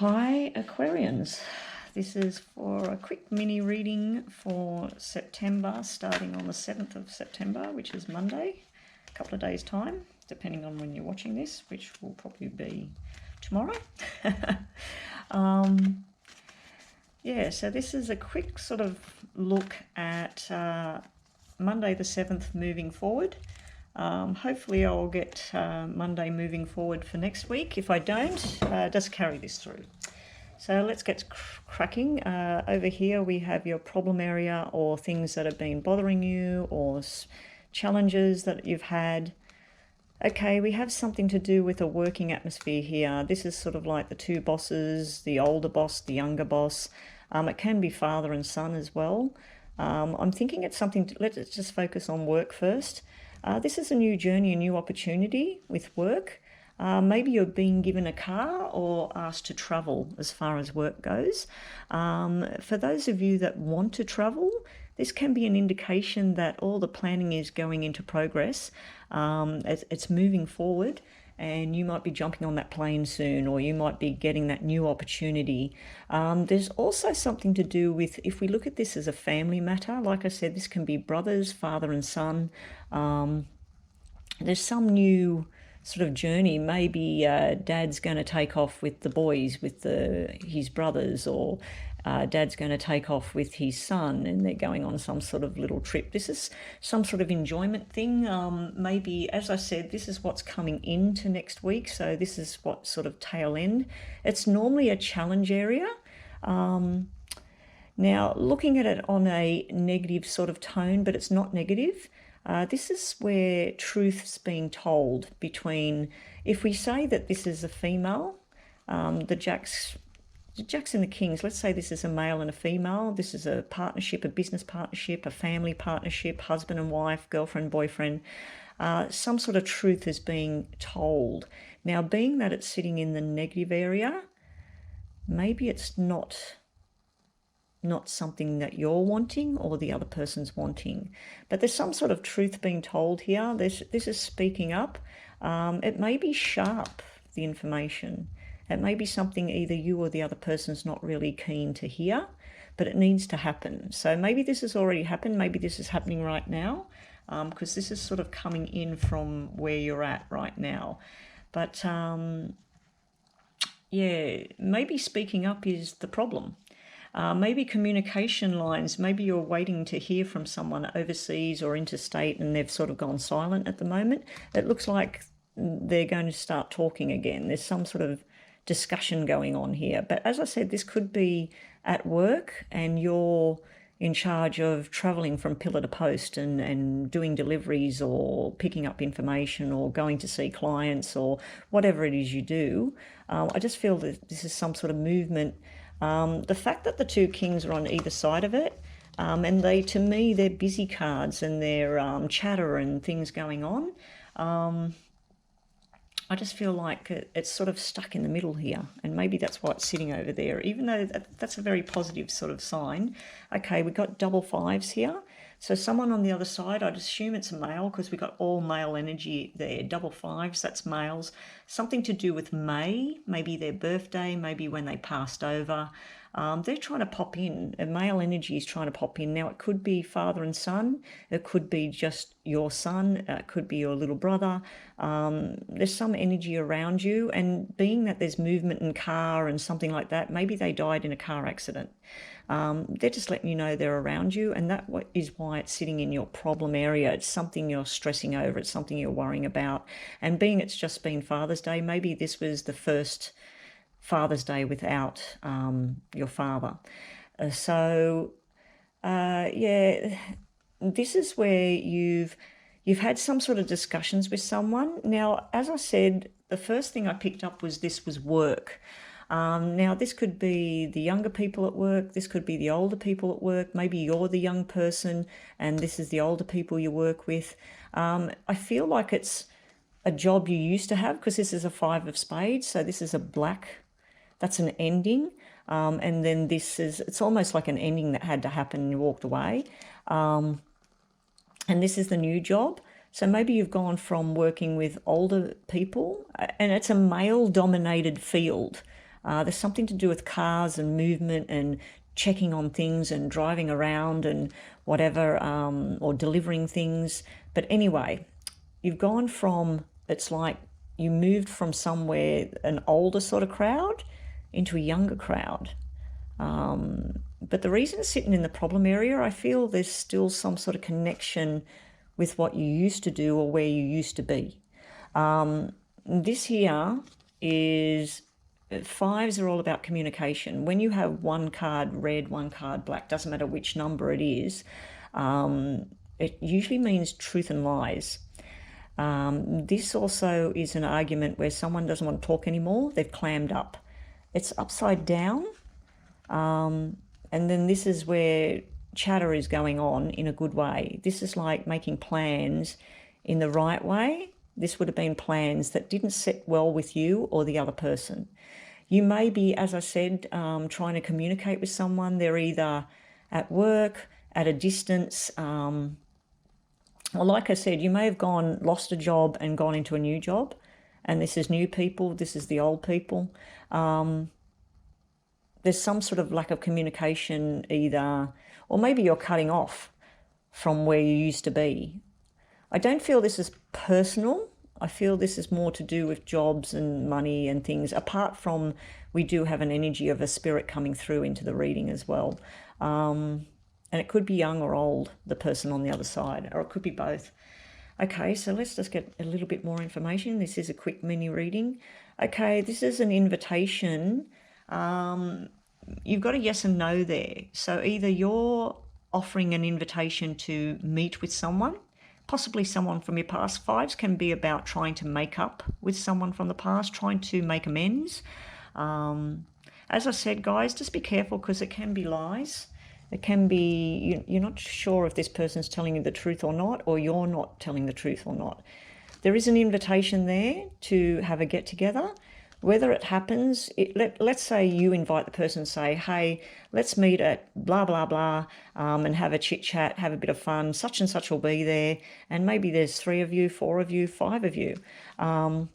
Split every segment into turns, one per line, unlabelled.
Hi Aquarians, this is for a quick mini reading for September, starting on the 7th of September, which is Monday, a couple of days time, depending on when you're watching this, which will probably be tomorrow. Yeah, so this is a quick sort of look at Monday the 7th moving forward. Hopefully I'll get Monday moving forward for next week. If I don't, just carry this through. So let's get cracking. Over here we have your problem area or things that have been bothering you or challenges that you've had. Okay, we have something to do with a working atmosphere here. This is sort of like the two bosses, the older boss, the younger boss. It can be father and son as well. I'm thinking it's something, let's just focus on work first. This is a new journey, a new opportunity with work. Maybe you're being given a car or asked to travel as far as work goes. For those of you that want to travel, this can be an indication that all the planning is going into progress. It's moving forward, and you might be jumping on that plane soon, or you might be getting that new opportunity. There's also something to do with, if we look at this as a family matter, like I said, this can be brothers, father and son. There's some new sort of journey. Maybe dad's going to take off with the boys, with his brothers, or dad's going to take off with his son and they're going on some sort of little trip. This is some sort of enjoyment thing. Maybe, as I said, this is what's coming into next week. So this is what sort of tail end. It's normally a challenge area. Now, looking at it on a negative sort of tone, but it's not negative. This is where truth's being told between, if we say that this is a female, the Jacks and the Kings, let's say this is a male and a female, this is a partnership, a business partnership, a family partnership, husband and wife, girlfriend, boyfriend, some sort of truth is being told. Now, being that it's sitting in the negative area, maybe it's not something that you're wanting or the other person's wanting. But there's some sort of truth being told here. This is speaking up. It may be sharp, the information. It may be something either you or the other person's not really keen to hear, but it needs to happen. So maybe this has already happened. Maybe this is happening right now, because this is sort of coming in from where you're at right now. But yeah, maybe speaking up is the problem. Maybe communication lines, maybe you're waiting to hear from someone overseas or interstate and they've sort of gone silent at the moment. It looks like they're going to start talking again. There's some sort of discussion going on here. But as I said, this could be at work and you're in charge of travelling from pillar to post and doing deliveries or picking up information or going to see clients or whatever it is you do. I just feel that this is some sort of movement. The fact that the two kings are on either side of it, and to me, they're busy cards and they're chatter and things going on. I just feel like it's sort of stuck in the middle here, and maybe that's why it's sitting over there, even though that's a very positive sort of sign. Okay, we've got double fives here. So someone on the other side, I'd assume it's a male because we've got all male energy there. Double fives, that's males. Something to do with May, maybe their birthday, maybe when they passed over. They're trying to pop in. A male energy is trying to pop in. Now, it could be father and son. It could be just your son. It could be your little brother. There's some energy around you. And being that there's movement in car and something like that, maybe they died in a car accident. They're just letting you know they're around you, and that is why it's sitting in your problem area. It's something you're stressing over. It's something you're worrying about. And being it's just been Father's Day, maybe this was the first Father's Day without your father. Yeah, this is where you've had some sort of discussions with someone. Now, as I said, the first thing I picked up was this was work. Now, this could be the younger people at work. This could be the older people at work. Maybe you're the young person and this is the older people you work with. I feel like it's a job you used to have because this is a 5 of spades. So this is a black. That's an ending. And then it's almost like an ending that had to happen and you walked away. And this is the new job. So maybe you've gone from working with older people, and it's a male-dominated field. There's something to do with cars and movement and checking on things and driving around and whatever, or delivering things. But anyway, you've gone from, it's like you moved from somewhere, an older sort of crowd, into a younger crowd. But the reason it's sitting in the problem area, I feel there's still some sort of connection with what you used to do or where you used to be. This here is, fives are all about communication. When you have one card red, one card black, doesn't matter which number it is, it usually means truth and lies. This also is an argument where someone doesn't want to talk anymore. They've clammed up. It's upside down. And then this is where chatter is going on in a good way. This is like making plans in the right way. This would have been plans that didn't sit well with you or the other person. You may be, as I said, trying to communicate with someone. They're either at work, at a distance. Well, like I said, you may have lost a job and gone into a new job. And this is new people. This is the old people. There's some sort of lack of communication either, or maybe you're cutting off from where you used to be. I don't feel this is personal. I feel this is more to do with jobs and money and things, apart from we do have an energy of a spirit coming through into the reading as well. And it could be young or old, the person on the other side, or it could be both. Okay, so let's just get a little bit more information. This is a quick mini reading. Okay, this is an invitation. You've got a yes and no there. So either you're offering an invitation to meet with someone, possibly someone from your past. Fives can be about trying to make up with someone from the past, trying to make amends. As I said, guys, just be careful because it can be lies. It can be you're not sure if this person's telling you the truth or not, or you're not telling the truth or not. There is an invitation there to have a get-together. Whether it happens, let's say you invite the person and say, hey, let's meet at blah, blah, blah, and have a chit-chat, have a bit of fun. Such and such will be there. And maybe there's 3 of you, 4 of you, 5 of you. Or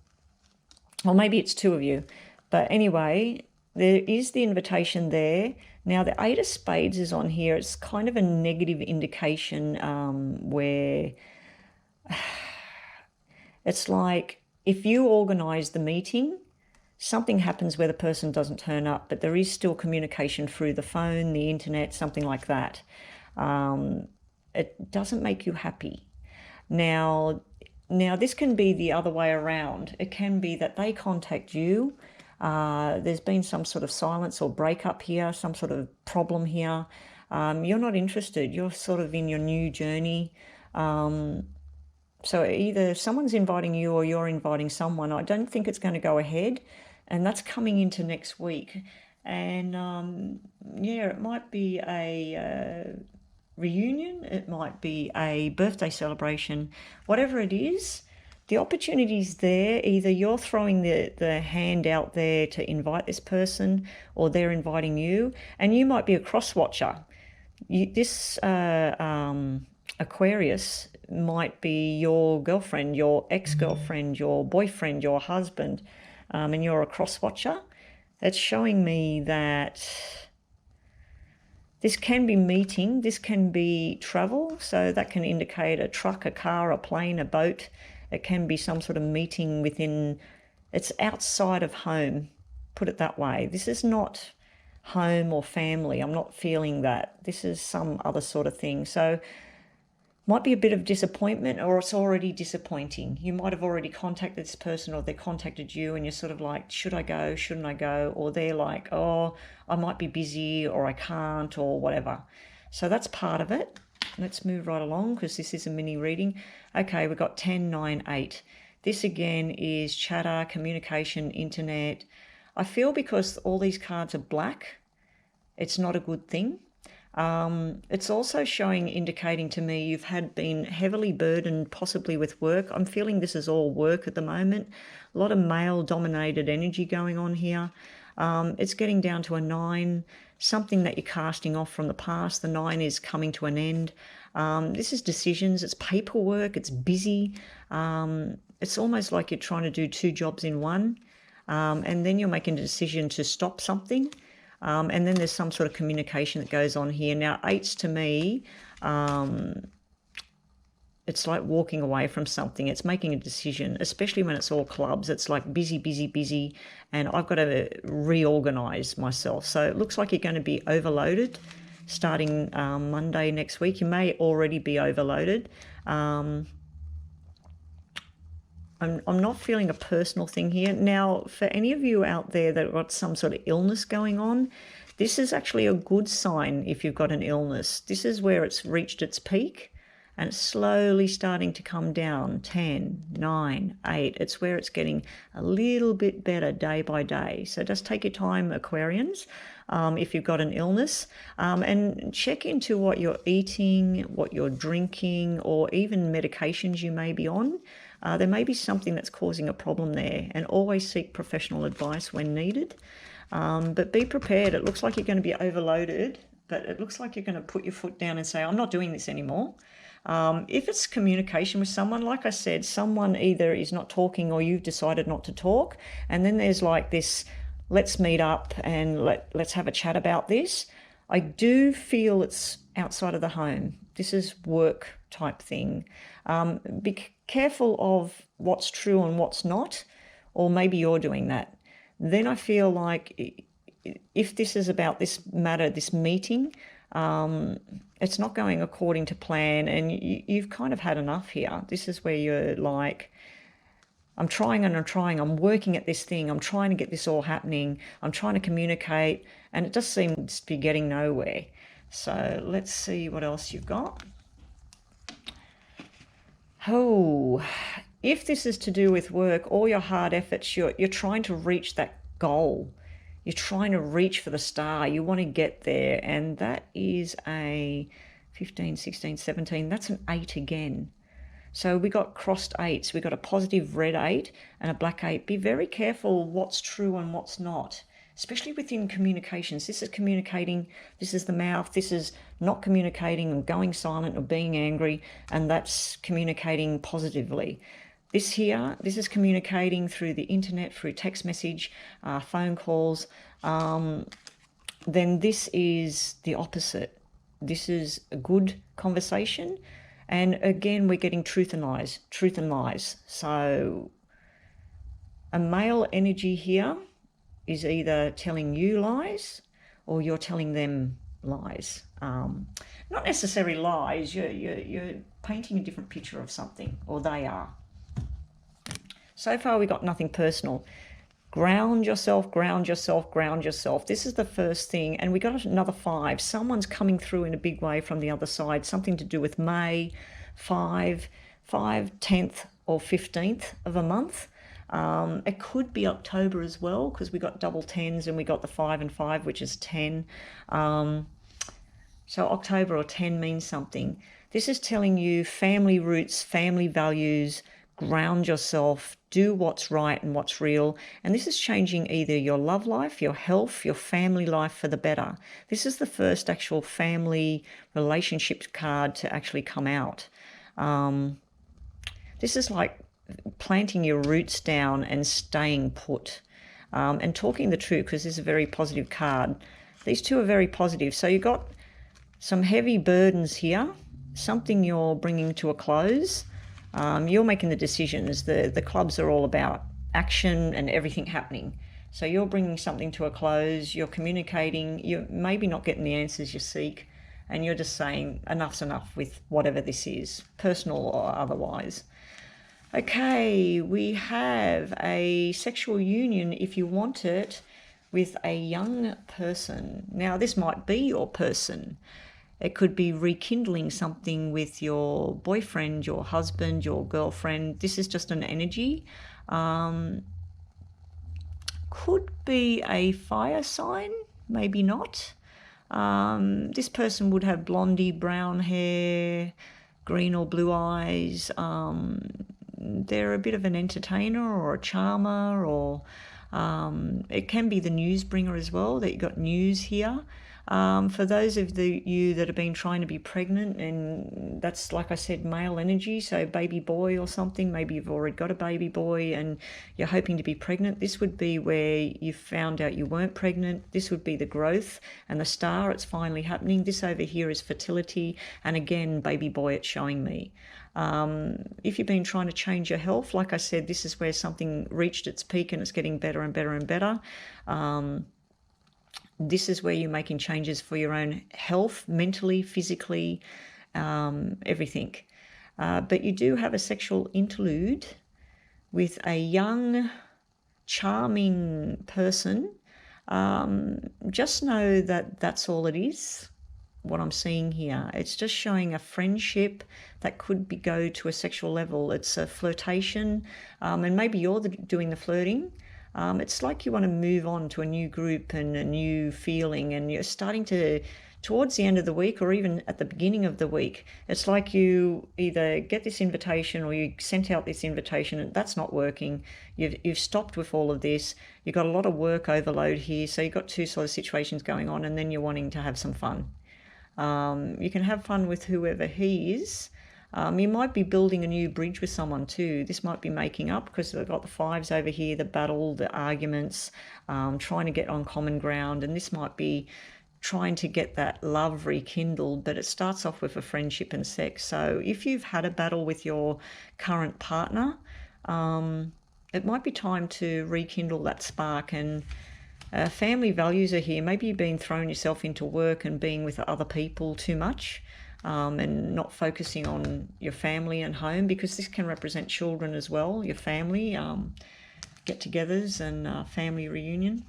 maybe it's 2 of you. But anyway, there is the invitation there. Now, the 8 of Spades is on here. It's kind of a negative indication where it's like if you organise the meeting, something happens where the person doesn't turn up, but there is still communication through the phone, the internet, something like that. It doesn't make you happy. Now, this can be the other way around. It can be that they contact you. There's been some sort of silence or breakup here, some sort of problem here. You're not interested. You're sort of in your new journey. So either someone's inviting you or you're inviting someone. I don't think it's going to go ahead. And that's coming into next week. And yeah, it might be a reunion. It might be a birthday celebration. Whatever it is, the opportunity's there. Either you're throwing the hand out there to invite this person, or they're inviting you. And you might be a cross-watcher. This Aquarius might be your girlfriend, your ex-girlfriend, your boyfriend, your husband, and you're a cross-watcher. That's showing me that this can be meeting, this can be travel, so that can indicate a truck, a car, a plane, a boat. It can be some sort of meeting within, it's outside of home, put it that way. This is not home or family. I'm not feeling that. This is some other sort of thing. So might be a bit of disappointment, or it's already disappointing. You might have already contacted this person, or they contacted you and you're sort of like, should I go, shouldn't I go? Or they're like, oh, I might be busy, or I can't, or whatever. So that's part of it. Let's move right along because this is a mini reading. Okay, we've got 10, 9, 8. This again is chatter, communication, internet. I feel because all these cards are black, it's not a good thing. It's also indicating to me you've been heavily burdened possibly with work. I'm feeling this is all work at the moment. A lot of male-dominated energy going on here. It's getting down to a 9, something that you're casting off from the past. The 9 is coming to an end. This is decisions. It's paperwork. It's busy. It's almost like you're trying to do 2 jobs in one. and then you're making a decision to stop something, and then there's some sort of communication that goes on here. Now, eights to me, it's like walking away from something. It's making a decision, especially when it's all clubs. It's like busy, busy, busy, and I've got to reorganize myself. So it looks like you're going to be overloaded starting Monday next week. You may already be overloaded. I'm not feeling a personal thing here. Now, for any of you out there that have got some sort of illness going on, this is actually a good sign if you've got an illness. This is where it's reached its peak and it's slowly starting to come down. 10, 9, 8. It's where it's getting a little bit better day by day. So just take your time, Aquarians, if you've got an illness, and check into what you're eating, what you're drinking, or even medications you may be on. There may be something that's causing a problem there, and always seek professional advice when needed. But be prepared. It looks like you're going to be overloaded, but it looks like you're going to put your foot down and say, I'm not doing this anymore. If it's communication with someone, like I said, someone either is not talking or you've decided not to talk. And then there's like this, let's meet up and let's have a chat about this. I do feel it's outside of the home. This is work type thing. Be careful of what's true and what's not, or maybe you're doing that. Then I feel like if this is about this matter, this meeting, it's not going according to plan, and you've kind of had enough here. This is where you're like, I'm trying and I'm trying, I'm working at this thing, I'm trying to get this all happening, I'm trying to communicate, and it just seems to be getting nowhere. So let's see what else you've got. Oh, if this is to do with work, all your hard efforts, you're trying to reach that goal. You're trying to reach for the star. You want to get there. And that is a 15, 16, 17. That's an 8 again. So we got crossed 8s. We got a positive red 8 and a black 8. Be very careful what's true and what's not, especially within communications. This is communicating. This is the mouth. This is not communicating and going silent or being angry. And that's communicating positively. This here, this is communicating through the internet, through text message, phone calls. Then this is the opposite. This is a good conversation. And again, we're getting truth and lies, truth and lies. So a male energy here is either telling you lies or you're telling them lies. Not necessarily lies, you're painting a different picture of something, or they are. So far, we got nothing personal. Ground yourself, ground yourself, ground yourself. This is the first thing. And we got another 5. Someone's coming through in a big way from the other side. Something to do with May, 5, 10th or 15th of a month. It could be October as well, because we got double 10s and we got the 5 and 5, which is 10. So October or 10 means something. This is telling you family roots, family values, ground yourself, do what's right and what's real. And this is changing either your love life, your health, your family life for the better. This is the first actual family relationship card to actually come out. This is like planting your roots down and staying put, and talking the truth, because this is a very positive card. These two are very positive. So you've got some heavy burdens here, something you're bringing to a close. You're making the decisions. The clubs are all about action and everything happening. So you're bringing something to a close, you're communicating, you're maybe not getting the answers you seek, and you're just saying enough's enough with whatever this is, personal or otherwise. Okay, we have a sexual union, if you want it, with a young person. Now, this might be your person. It could be rekindling something with your boyfriend, your husband, your girlfriend. This is just an energy. Could be a fire sign, maybe not. This person would have blondie brown hair, green or blue eyes. They're a bit of an entertainer or a charmer, or it can be the news bringer as well, that you got news here. For those of you that have been trying to be pregnant, and that's, like I said, male energy, so baby boy or something, maybe you've already got a baby boy and you're hoping to be pregnant, this would be where you found out you weren't pregnant. This would be the growth and the star, it's finally happening. This over here is fertility, and again, baby boy, it's showing me. If you've been trying to change your health, like I said, this is where something reached its peak and it's getting better and better and better. This is where you're making changes for your own health, mentally, physically, everything. But you do have a sexual interlude with a young, charming person. Just know that that's all it is, what I'm seeing here. It's just showing a friendship that could go to a sexual level. It's a flirtation, and maybe you're doing the flirting. It's like you want to move on to a new group and a new feeling, and you're starting to, towards the end of the week or even at the beginning of the week, it's like you either get this invitation or you sent out this invitation and that's not working. You've stopped with all of this. You've got a lot of work overload here, so you've got two sort of situations going on, and then you're wanting to have some fun. You can have fun with whoever he is. You might be building a new bridge with someone too. This might be making up, because they've got the fives over here, the battle, the arguments, trying to get on common ground. And this might be trying to get that love rekindled, but it starts off with a friendship and sex. So if you've had a battle with your current partner, it might be time to rekindle that spark. And family values are here. Maybe you've been throwing yourself into work and being with other people too much. And not focusing on your family and home, because this can represent children as well, your family, get-togethers and family reunion.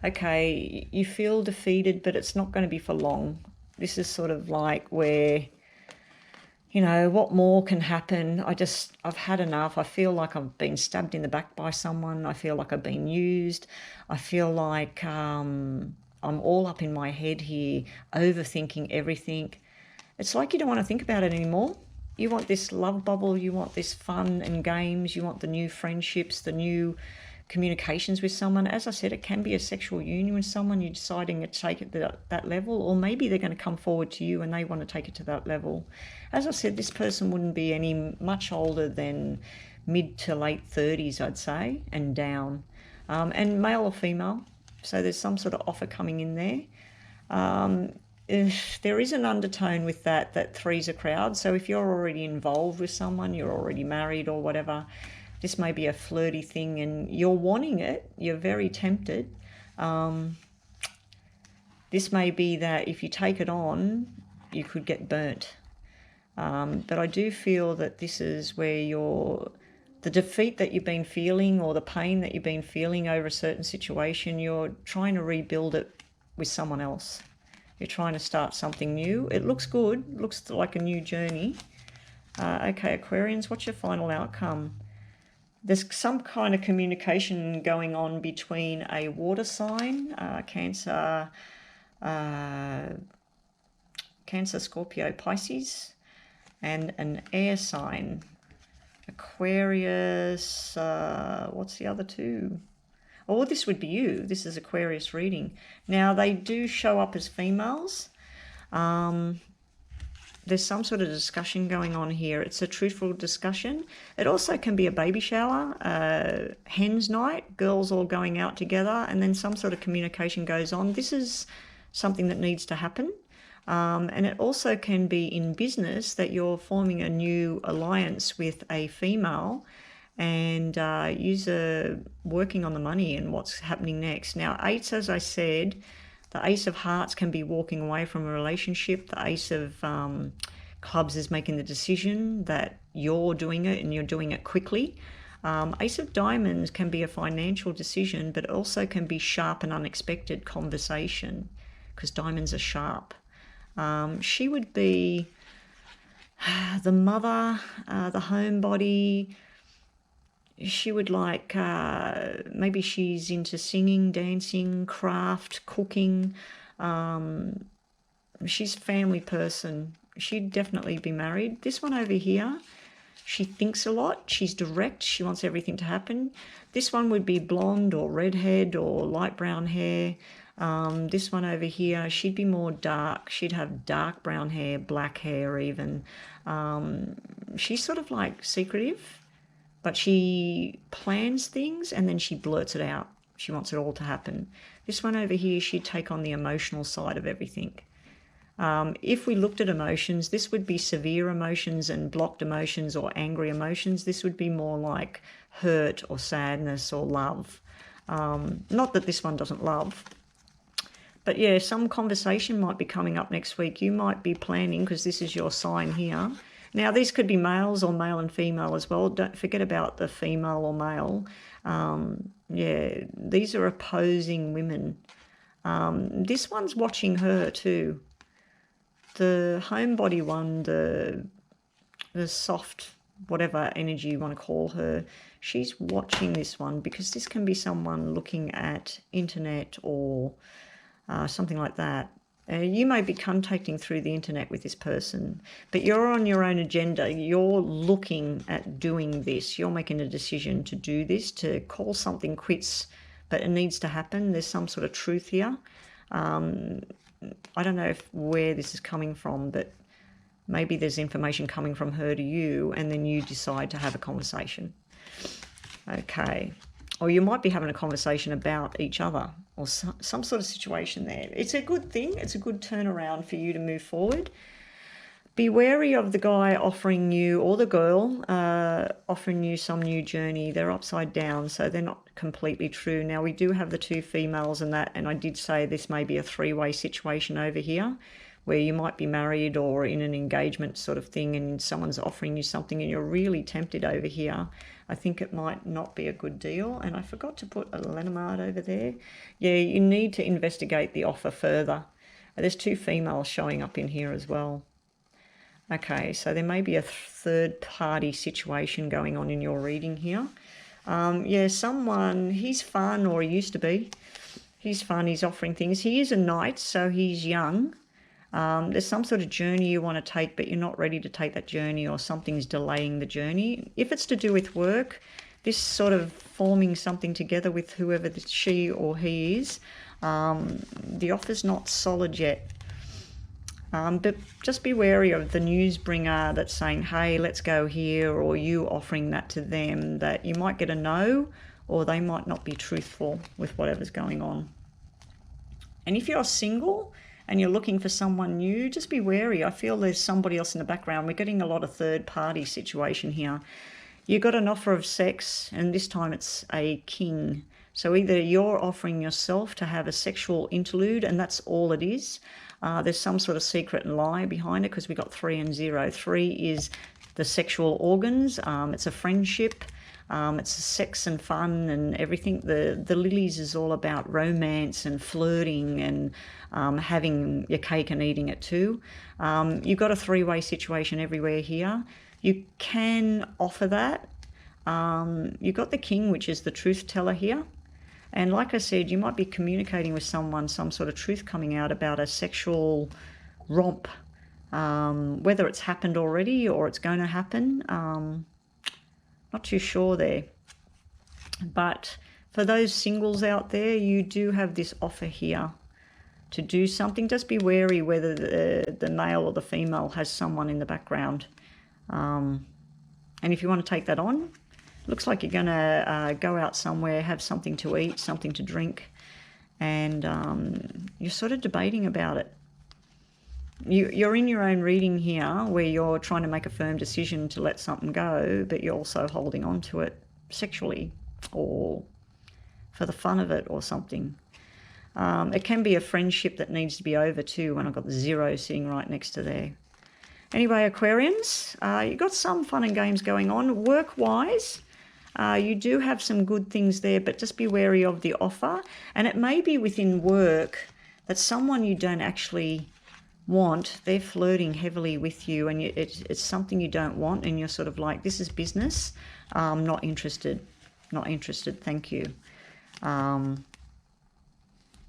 Okay, you feel defeated, but it's not going to be for long. This is sort of like where, you know, what more can happen? I've had enough. I feel like I've been stabbed in the back by someone. I feel like I've been used. I feel like I'm all up in my head here, overthinking everything. It's like you don't want to think about it anymore. You want this love bubble, you want this fun and games, you want the new friendships, the new communications with someone. As I said, it can be a sexual union with someone. You're deciding to take it to that level, or maybe they're going to come forward to you and they want to take it to that level. As I said, this person wouldn't be any much older than mid to late 30s, I'd say, and down. And male or female. So there's some sort of offer coming in there. If there is an undertone with that three's a crowd. So if you're already involved with someone, you're already married or whatever, this may be a flirty thing and you're wanting it, you're very tempted. This may be that if you take it on, you could get burnt. But I do feel that this is where the defeat that you've been feeling, or the pain that you've been feeling over a certain situation, you're trying to rebuild it with someone else. You're trying to start something new. It looks good, looks like a new journey. Okay, Aquarians, what's your final outcome? There's some kind of communication going on between a water sign, Cancer, Scorpio, Pisces, and an air sign, Aquarius, what's the other two? Oh, this would be you. This is Aquarius reading. Now, they do show up as females. There's some sort of discussion going on here. It's a truthful discussion. It also can be a baby shower, hen's night, girls all going out together, and then some sort of communication goes on. This is something that needs to happen. And it also can be in business that you're forming a new alliance with a female, and you're working on the money and what's happening next. Now, eights, as I said, the Ace of Hearts can be walking away from a relationship. The Ace of Clubs is making the decision that you're doing it and you're doing it quickly. Ace of Diamonds can be a financial decision, but also can be sharp and unexpected conversation, because diamonds are sharp. She would be the mother, the homebody. She would like, maybe she's into singing, dancing, craft, cooking. She's a family person. She'd definitely be married. This one over here, she thinks a lot. She's direct. She wants everything to happen. This one would be blonde or redhead or light brown hair. This one over here, she'd be more dark. She'd have dark brown hair, black hair even. She's sort of like secretive, but she plans things and then she blurts it out. She wants it all to happen. This one over here, she'd take on the emotional side of everything. If we looked at emotions, this would be severe emotions and blocked emotions or angry emotions. This would be more like hurt or sadness or love. Not that this one doesn't love. But yeah, some conversation might be coming up next week. You might be planning, because this is your sign here. Now, these could be males or male and female as well. Don't forget about the female or male. Yeah, these are opposing women. This one's watching her too. The homebody one, the soft, whatever energy you want to call her, she's watching this one, because this can be someone looking at internet or something like that. You may be contacting through the internet with this person, but you're on your own agenda. You're looking at doing this. You're making a decision to do this, to call something quits, but it needs to happen. There's some sort of truth here. I don't know where this is coming from, but maybe there's information coming from her to you, and then you decide to have a conversation. Okay. Or you might be having a conversation about each other, or some sort of situation there. It's a good thing. It's a good turnaround for you to move forward. Be wary of the guy offering you, or the girl offering you some new journey. They're upside down, so they're not completely true. Now, we do have the two females and that, and I did say this may be a three-way situation over here, where you might be married or in an engagement sort of thing, and someone's offering you something and you're really tempted over here. I think it might not be a good deal. And I forgot to put a Lenormand over there. Yeah, you need to investigate the offer further. There's two females showing up in here as well. Okay, so there may be a third-party situation going on in your reading here. Yeah, someone, he's fun, or he used to be. He's fun, he's offering things. He is a knight, so he's young. There's some sort of journey you want to take, but you're not ready to take that journey, or something's delaying the journey. If it's to do with work, this sort of forming something together with whoever she or he is, the offer's not solid yet. But just be wary of the news bringer that's saying, hey, let's go here, or you offering that to them, that you might get a no, or they might not be truthful with whatever's going on. And if you're single and you're looking for someone new, just be wary. I feel there's somebody else in the background. We're getting a lot of third-party situation here. You got an offer of sex, and this time it's a king. So either you're offering yourself to have a sexual interlude, and that's all it is. There's some sort of secret and lie behind it, because we got 3 and 0. 3 is the sexual organs. It's a friendship. It's sex and fun and everything. The lilies is all about romance and flirting and having your cake and eating it too. You've got a three-way situation everywhere here. You can offer that. You've got the king, which is the truth teller here. And like I said, you might be communicating with someone, some sort of truth coming out about a sexual romp, whether it's happened already or it's going to happen. Not too sure there. But for those singles out there, you do have this offer here to do something. Just be wary whether the male or the female has someone in the background. And if you want to take that on, looks like you're going to go out somewhere, have something to eat, something to drink, and you're sort of debating about it. You're in your own reading here, where you're trying to make a firm decision to let something go, but you're also holding on to it sexually or for the fun of it or something. It can be a friendship that needs to be over too, when I've got the 0 sitting right next to there. Anyway, Aquarians, you've got some fun and games going on. Work-wise, you do have some good things there, but just be wary of the offer. And it may be within work that someone you don't actually want, they're flirting heavily with you, and it's something you don't want, and you're sort of like, this is business, not interested, thank you.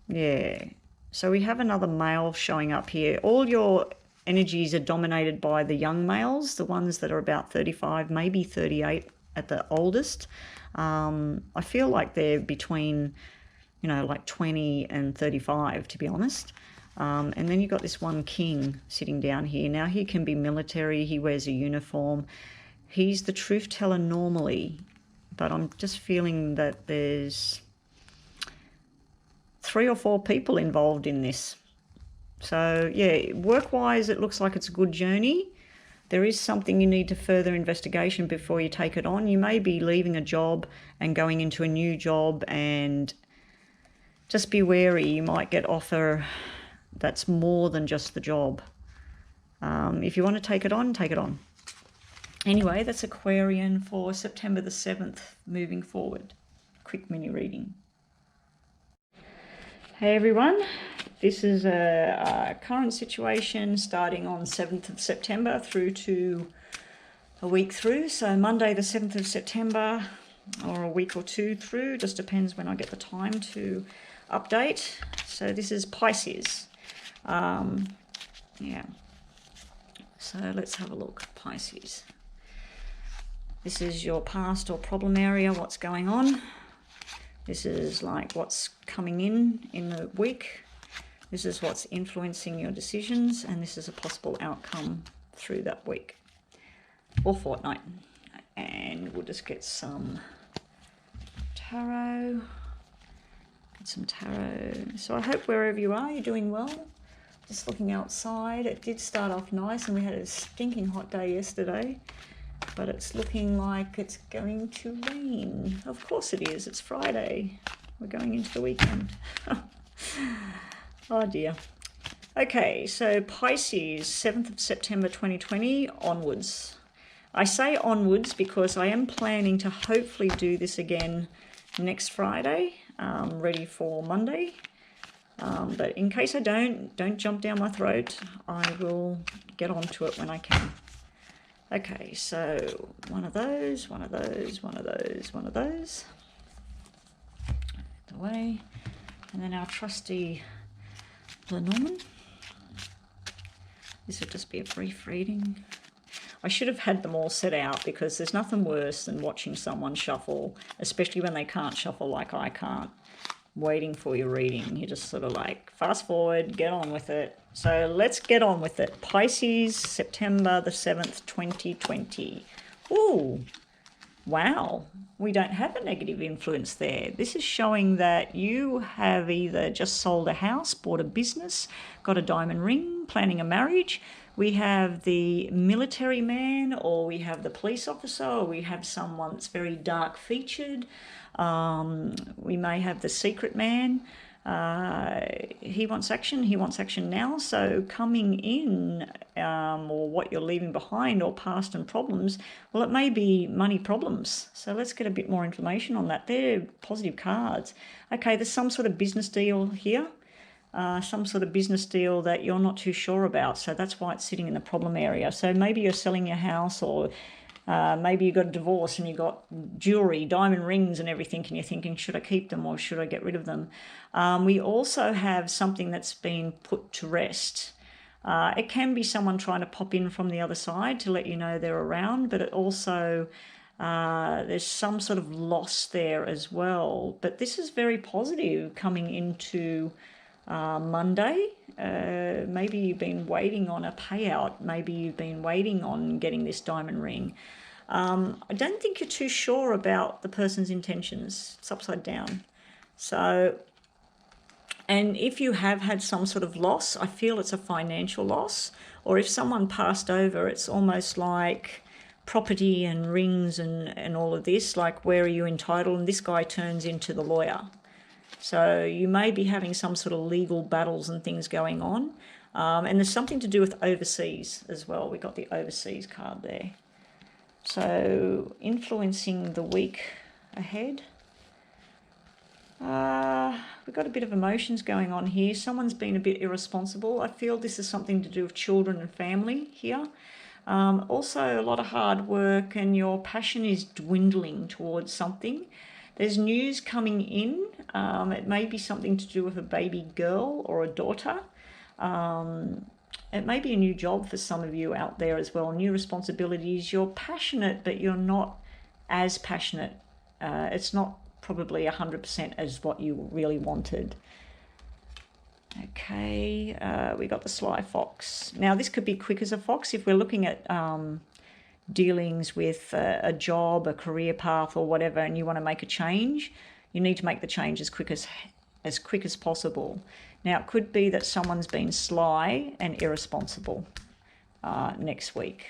Yeah, so we have another male showing up here. All your energies are dominated by the young males, the ones that are about 35, maybe 38 at the oldest. I feel like they're between you know, like 20 and 35, to be honest. And then you've got this one king sitting down here. Now, he can be military, he wears a uniform. He's the truth teller normally, but I'm just feeling that there's 3 or 4 people involved in this. So, yeah, work-wise, it looks like it's a good journey. There is something you need to further investigation before you take it on. You may be leaving a job and going into a new job, and just be wary. You might get offer that's more than just the job. If you want to take it on, take it on. Anyway, that's Aquarian for September the 7th moving forward. Quick mini reading. Hey everyone, this is a current situation starting on 7th of September through to a week through. So Monday the 7th of September, or a week or two through, just depends when I get the time to update. So this is Pisces. Yeah. So let's have a look. Pisces. This is your past or problem area, what's going on. This is like what's coming in the week. This is what's influencing your decisions, and this is a possible outcome through that week or fortnight. And we'll just get some tarot. Get some tarot. So I hope wherever you are, you're doing well. Just looking outside, it did start off nice, and we had a stinking hot day yesterday. But it's looking like it's going to rain. Of course it is. It's Friday. We're going into the weekend. Oh dear. Okay, so Pisces, 7th of September 2020 onwards. I say onwards because I am planning to hopefully do this again next Friday, ready for Monday. But in case I don't jump down my throat. I will get onto it when I can. Okay, so one of those, one of those, one of those, one of those. The way. And then our trusty Lenormand. This would just be a brief reading. I should have had them all set out, because there's nothing worse than watching someone shuffle, especially when they can't shuffle like I can't, waiting for your reading. You're just sort of like, fast forward, get on with it. So let's get on with it. Pisces, September the 7th, 2020. Ooh, wow. We don't have a negative influence there. This is showing that you have either just sold a house, bought a business, got a diamond ring, planning a marriage. We have the military man, or we have the police officer, or we have someone that's very dark featured. We may have the secret man. He wants action now. So coming in, or what you're leaving behind, or past and problems, well, it may be money problems. So let's get a bit more information on that. They're positive cards. Okay, there's some sort of business deal here. Some sort of business deal that you're not too sure about. So that's why it's sitting in the problem area. So maybe you're selling your house, or maybe you got a divorce and you got jewelry, diamond rings and everything, and you're thinking, should I keep them or should I get rid of them? We also have something that's been put to rest. It can be someone trying to pop in from the other side to let you know they're around, but it also, there's some sort of loss there as well. But this is very positive coming into Monday. Maybe you've been waiting on a payout. Maybe you've been waiting on getting this diamond ring. I don't think you're too sure about the person's intentions. It's upside down. So, and if you have had some sort of loss, I feel it's a financial loss. Or if someone passed over, it's almost like property and rings and all of this, like where are you entitled? And this guy turns into the lawyer. So you may be having some sort of legal battles and things going on. And there's something to do with overseas as well. We got the overseas card there. So influencing the week ahead. We've got a bit of emotions going on here. Someone's been a bit irresponsible. I feel this is something to do with children and family here. Also a lot of hard work, and your passion is dwindling towards something. There's news coming in. It may be something to do with a baby girl or a daughter. It may be a new job for some of you out there as well, new responsibilities. You're passionate, but you're not as passionate. It's not probably 100% as what you really wanted. Okay, we got the sly fox. Now this could be quick as a fox if we're looking at dealings with a job, a career path or whatever, and you want to make a change. You need to make the change as quick as possible. Now it could be that someone's been sly and irresponsible next week.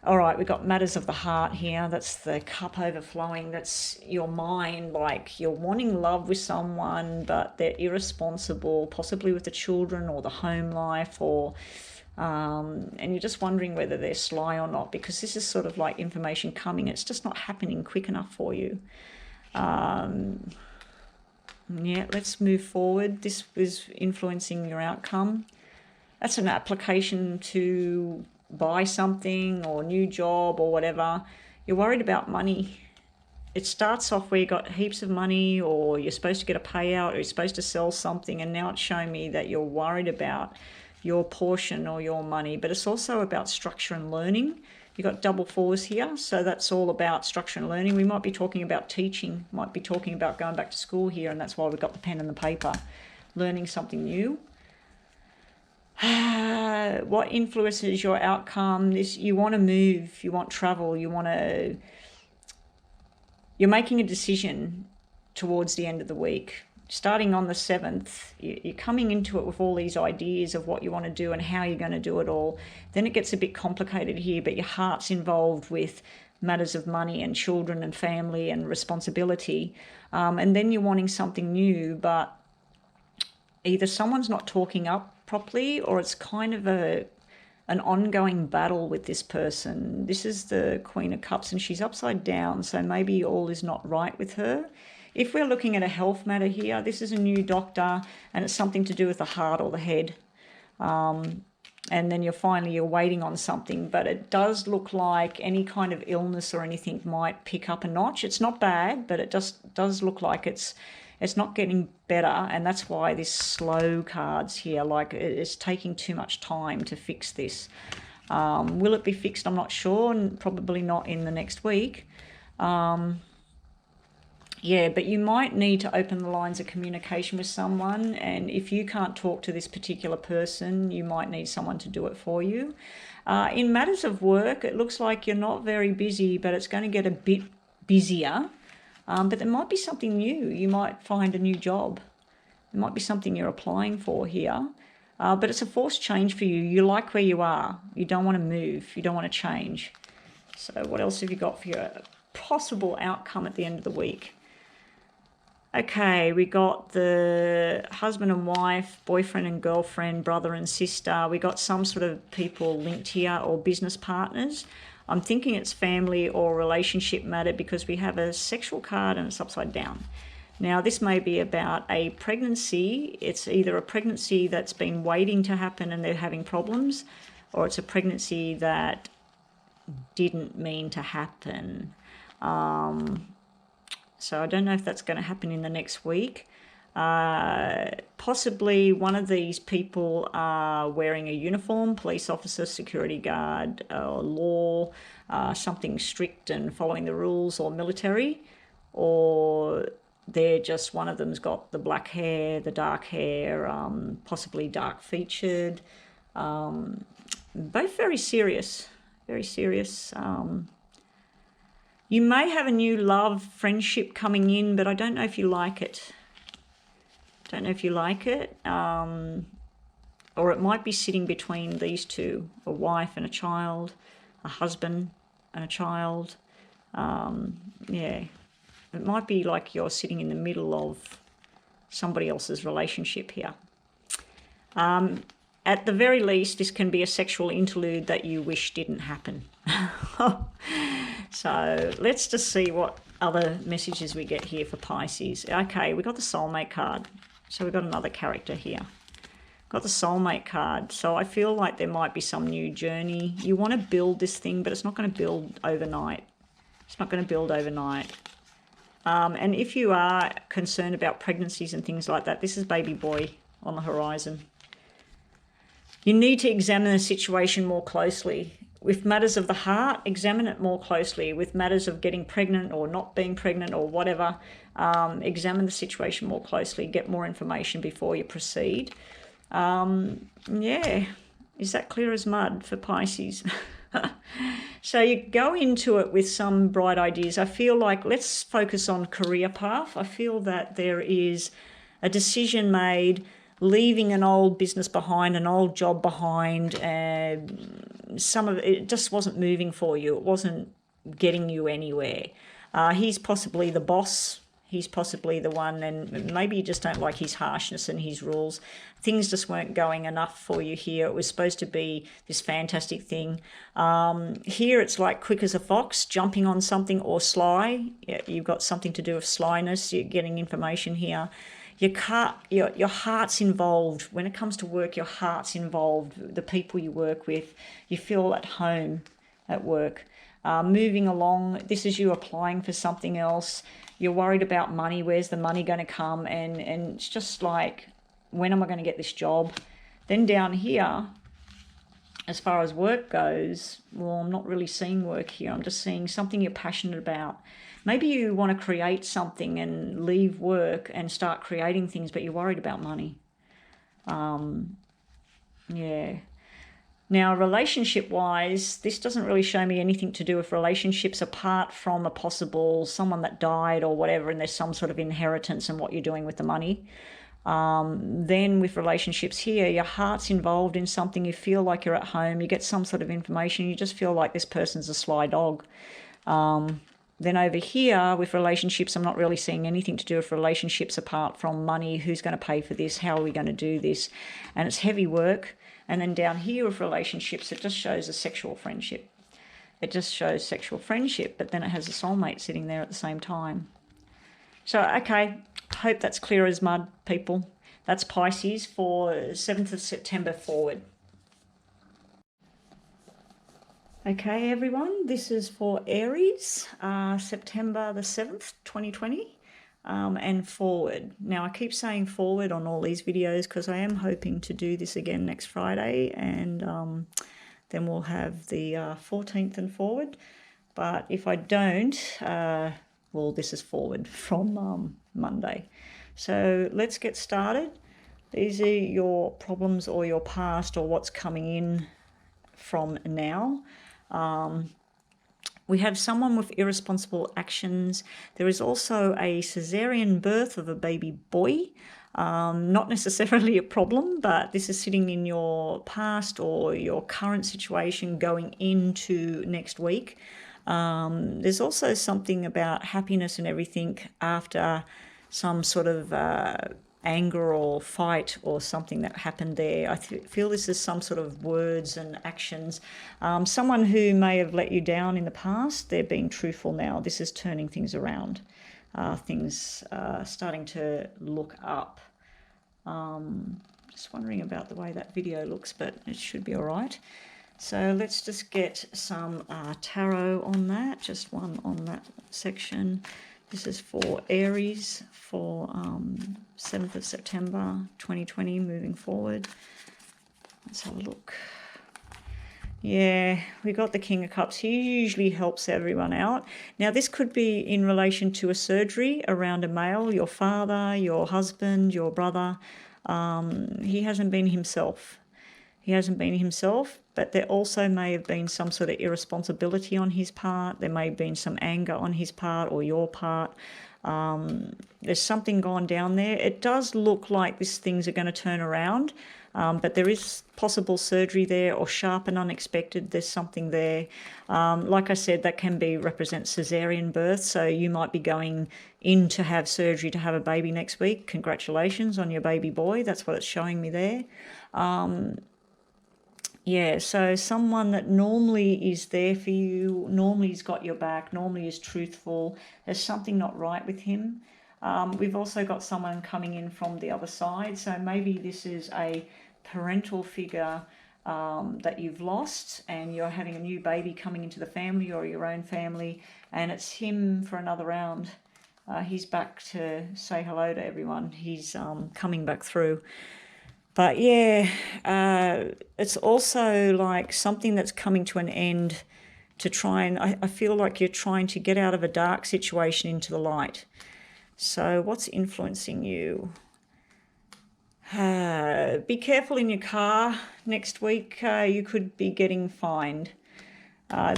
All right, we've got matters of the heart here. That's the cup overflowing. That's your mind, like you're wanting love with someone, but they're irresponsible, possibly with the children or the home life, or and you're just wondering whether they're sly or not, because this is sort of like information coming. It's just not happening quick enough for you. Yeah, let's move forward. This is influencing your outcome. That's an application to buy something or new job or whatever. You're worried about money. It starts off where you got heaps of money, or you're supposed to get a payout, or you're supposed to sell something, and now it's showing me that you're worried about your portion or your money. But it's also about structure and learning. You've got double fours here, so that's all about structure and learning. We might be talking about teaching, might be talking about going back to school here, and that's why we've got the pen and the paper, learning something new. What influences your outcome is you want to move, you want travel, you're making a decision towards the end of the week. Starting on the 7th, you're coming into it with all these ideas of what you want to do and how you're going to do it all. Then it gets a bit complicated here, but your heart's involved with matters of money and children and family and responsibility. And then you're wanting something new, but either someone's not talking up properly, or it's kind of an ongoing battle with this person. This is the Queen of Cups, and she's upside down, so maybe all is not right with her. If we're looking at a health matter here, this is a new doctor, and it's something to do with the heart or the head. And then you're waiting on something, but it does look like any kind of illness or anything might pick up a notch. It's not bad, but it just does look like it's not getting better, and that's why this slow card's here, like it's taking too much time to fix this. Will it be fixed? I'm not sure, and probably not in the next week. Yeah, but you might need to open the lines of communication with someone, and if you can't talk to this particular person, you might need someone to do it for you. In matters of work, it looks like you're not very busy, but it's going to get a bit busier. But there might be something new. You might find a new job. There might be something you're applying for here. But it's a forced change for you. You like where you are. You don't want to move. You don't want to change. So what else have you got for your possible outcome at the end of the week? Okay, we got the husband and wife, boyfriend and girlfriend, brother and sister. We got some sort of people linked here, or business partners. I'm thinking it's family or relationship matter, because we have a sexual card and it's upside down. Now, this may be about a pregnancy. It's either a pregnancy that's been waiting to happen and they're having problems, or it's a pregnancy that didn't mean to happen. So I don't know if that's going to happen in the next week. Possibly one of these people are wearing a uniform, police officer, security guard, law, something strict and following the rules, or military, or they're just, one of them's got the black hair, the dark hair, possibly dark featured, both very serious, very serious. You may have a new love, friendship coming in, but I don't know if you like it. Don't know if you like it, or it might be sitting between these two, a wife and a child, a husband and a child. Yeah, it might be like you're sitting in the middle of somebody else's relationship here. At the very least, this can be a sexual interlude that you wish didn't happen. So let's just see what other messages we get here for Pisces. Okay, we got the soulmate card. So we've got another character here. Got the soulmate card. So I feel like there might be some new journey. You want to build this thing, but it's not going to build overnight. It's not going to build overnight. And if you are concerned about pregnancies and things like that, this is baby boy on the horizon. You need to examine the situation more closely. with matters of the heart, examine it more closely. With matters of getting pregnant or not being pregnant or whatever, examine the situation more closely, get more information before you proceed. Yeah, is that clear as mud for Pisces? So you go into it with some bright ideas. I feel like let's focus on career path. I feel that there is a decision made, leaving an old business behind, an old job behind, and some of it just wasn't moving for you. It wasn't getting you anywhere. He's possibly the boss. He's possibly the one, and maybe you just don't like his harshness and his rules. Things just weren't going enough for you here. It was supposed to be this fantastic thing. Here it's like quick as a fox, jumping on something, or sly. You've got something to do with slyness. You're getting information here. Your heart's involved. When it comes to work, your heart's involved. The people you work with, you feel at home at work. Moving along, this is you applying for something else. You're worried about money. Where's the money going to come? And it's just like, when am I going to get this job? Then down here, as far as work goes, well, I'm not really seeing work here. I'm just seeing something you're passionate about. Maybe you want to create something and leave work and start creating things, but you're worried about money. Yeah. Now, relationship-wise, this doesn't really show me anything to do with relationships apart from a possible someone that died or whatever, and there's some sort of inheritance in what you're doing with the money. Then with relationships here, your heart's involved in something. You feel like you're at home. You get some sort of information. You just feel like this person's a sly dog. Then over here with relationships, I'm not really seeing anything to do with relationships apart from money. Who's going to pay for this? How are we going to do this? And it's heavy work. And then down here with relationships, it just shows a sexual friendship. It just shows sexual friendship, but then it has a soulmate sitting there at the same time. So, okay, hope that's clear as mud, people. That's Pisces for 7th of September forward. Okay, everyone, this is for Aries, September the 7th, 2020. And forward. Now I keep saying forward on all these videos because I am hoping to do this again next Friday, and then we'll have the 14th and forward. But if I don't, well, this is forward from Monday. So let's get started. These are your problems or your past or what's coming in from now. We have someone with irresponsible actions. There is also a cesarean birth of a baby boy. Not necessarily a problem, but this is sitting in your past or your current situation going into next week. There's also something about happiness and everything after some sort of anger or fight or something that happened there. I feel this is some sort of words and actions. Someone who may have let you down in the past, they're being truthful now. This is turning things around. Things starting to look up. Just wondering about the way that video looks, but it should be all right. So let's just get some tarot on that, just one on that section. This is for Aries for 7th of September 2020, moving forward. Let's have a look. Yeah, we got the King of Cups. He usually helps everyone out. Now, this could be in relation to a surgery around a male, your father, your husband, your brother. He hasn't been himself. He hasn't been himself, but there also may have been some sort of irresponsibility on his part. There may have been some anger on his part or your part. There's something gone down there. It does look like these things are going to turn around, but there is possible surgery there or sharp and unexpected. There's something there. Like I said, that can be represent cesarean birth, so you might be going in to have surgery to have a baby next week. Congratulations on your baby boy. That's what it's showing me there. Yeah, so someone that normally is there for you, normally has got your back, normally is truthful. There's something not right with him. We've also got someone coming in from the other side. So maybe this is a parental figure that you've lost and you're having a new baby coming into the family or your own family, and it's him for another round. He's back to say hello to everyone. He's coming back through. But yeah, it's also like something that's coming to an end to try and, I feel like you're trying to get out of a dark situation into the light. So what's influencing you? Be careful in your car next week. You could be getting fined.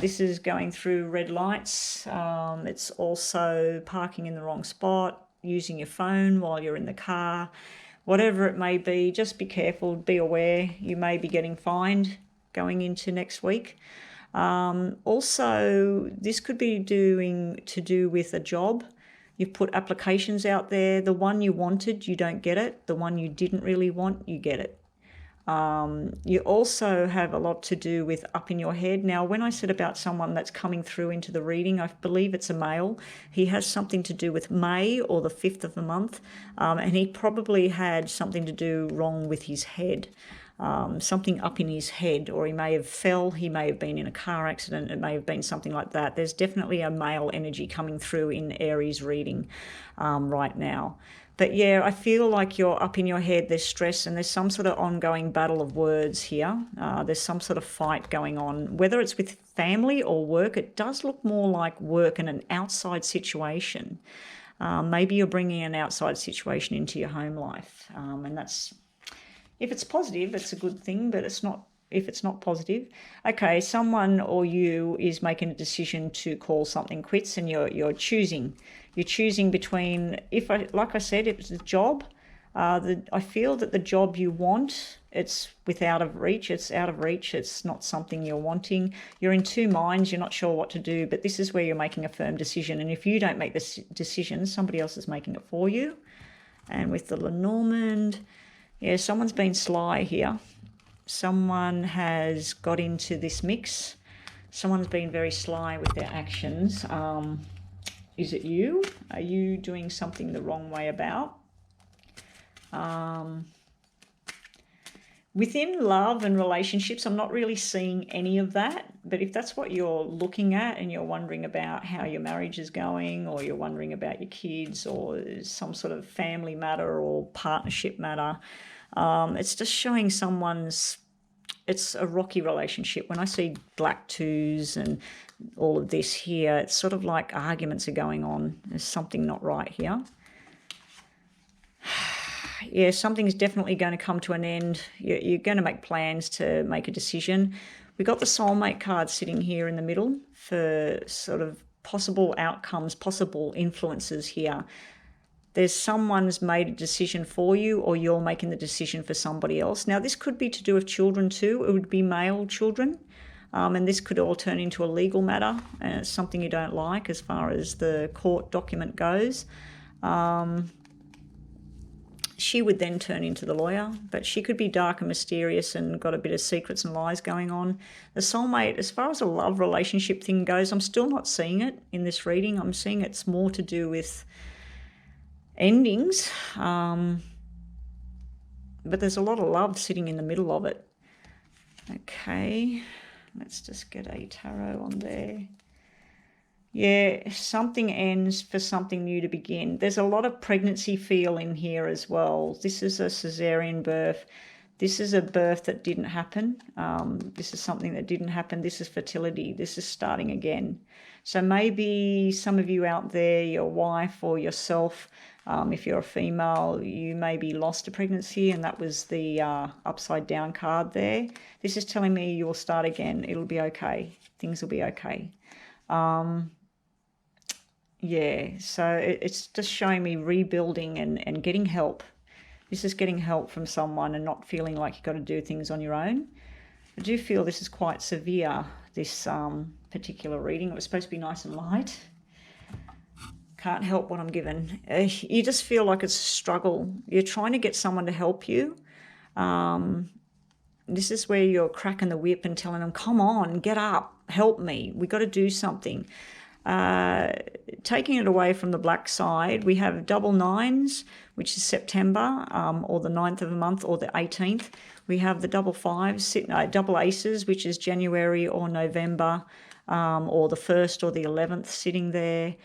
This is going through red lights. It's also parking in the wrong spot, using your phone while you're in the car. Whatever it may be, just be careful, be aware. You may be getting fined going into next week. Also, this could be to do with a job. You've put applications out there. The one you wanted, you don't get it. The one you didn't really want, you get it. You also have a lot to do with up in your head. Now, when I said about someone that's coming through into the reading, I believe it's a male. He has something to do with May or the 5th of the month, and he probably had something to do wrong with his head. Something up in his head, or he may have fell, he may have been in a car accident, it may have been something like that. There's definitely a male energy coming through in Aries reading right now. But yeah, I feel like you're up in your head, there's stress, and there's some sort of ongoing battle of words here. There's some sort of fight going on, whether it's with family or work. It does look more like work and an outside situation. Maybe you're bringing an outside situation into your home life, and that's, if it's positive, it's a good thing, but it's not. If it's not positive, okay, someone or you is making a decision to call something quits, and you're choosing between, like I said, if it's a job, I feel that the job you want, it's out of reach. It's not something you're wanting. You're in two minds. You're not sure what to do, but this is where you're making a firm decision. And if you don't make this decision, somebody else is making it for you. And with the Lenormand, yeah, someone's been sly here. Someone has got into this mix. Someone's been very sly with their actions. Is it you? Are you doing something the wrong way about? Within love and relationships, I'm not really seeing any of that. But if that's what you're looking at and you're wondering about how your marriage is going, or you're wondering about your kids, or some sort of family matter or partnership matter, it's just showing it's a rocky relationship. When I see black twos and all of this here, it's sort of like arguments are going on. There's something not right here. Yeah, something's definitely going to come to an end. You're going to make plans to make a decision. We got the soulmate card sitting here in the middle for sort of possible outcomes, possible influences here. There's someone's made a decision for you, or you're making the decision for somebody else. Now, this could be to do with children too. It would be male children. And this could all turn into a legal matter, and it's something you don't like as far as the court document goes. She would then turn into the lawyer, but she could be dark and mysterious and got a bit of secrets and lies going on. The soulmate, as far as a love relationship thing goes, I'm still not seeing it in this reading. I'm seeing it's more to do with endings, but there's a lot of love sitting in the middle of it. Okay, let's just get a tarot on there. Yeah, something ends for something new to begin. There's a lot of pregnancy feel in here as well. This is a cesarean birth. This is a birth that didn't happen. This is something that didn't happen. This is fertility. This is starting again. So maybe some of you out there, your wife or yourself, if you're a female, you maybe lost a pregnancy, and that was the upside down card there. This is telling me you will start again. It'll be okay. Things will be okay. Yeah, so it's just showing me rebuilding and getting help. This is getting help from someone and not feeling like you've got to do things on your own. I do feel this is quite severe, this particular reading. It was supposed to be nice and light. Can't help what I'm given. You just feel like it's a struggle. You're trying to get someone to help you. This is where you're cracking the whip and telling them, come on, get up, help me. We got to do something. Taking it away from the black side, we have double nines, which is September, or the 9th of the month, or the 18th. We have the double fives, double aces, which is January or November, or the 1st or the 11th sitting there.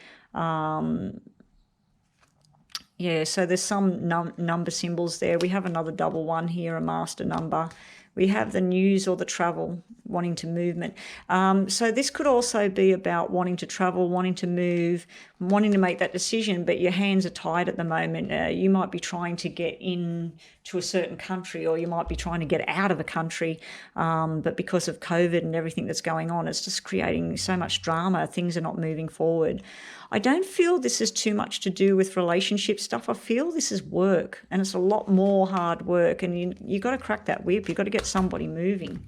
Yeah, so there's some number symbols there. We have another double one here, a master number. We have the news or the travel, wanting to movement. So this could also be about wanting to travel, wanting to move, wanting to make that decision, but your hands are tied at the moment. You might be trying to get in to a certain country, or you might be trying to get out of a country, but because of COVID and everything that's going on, it's just creating so much drama. Things are not moving forward. I don't feel this is too much to do with relationship stuff. I feel this is work, and it's a lot more hard work, and you got to crack that whip. You've got to get somebody moving.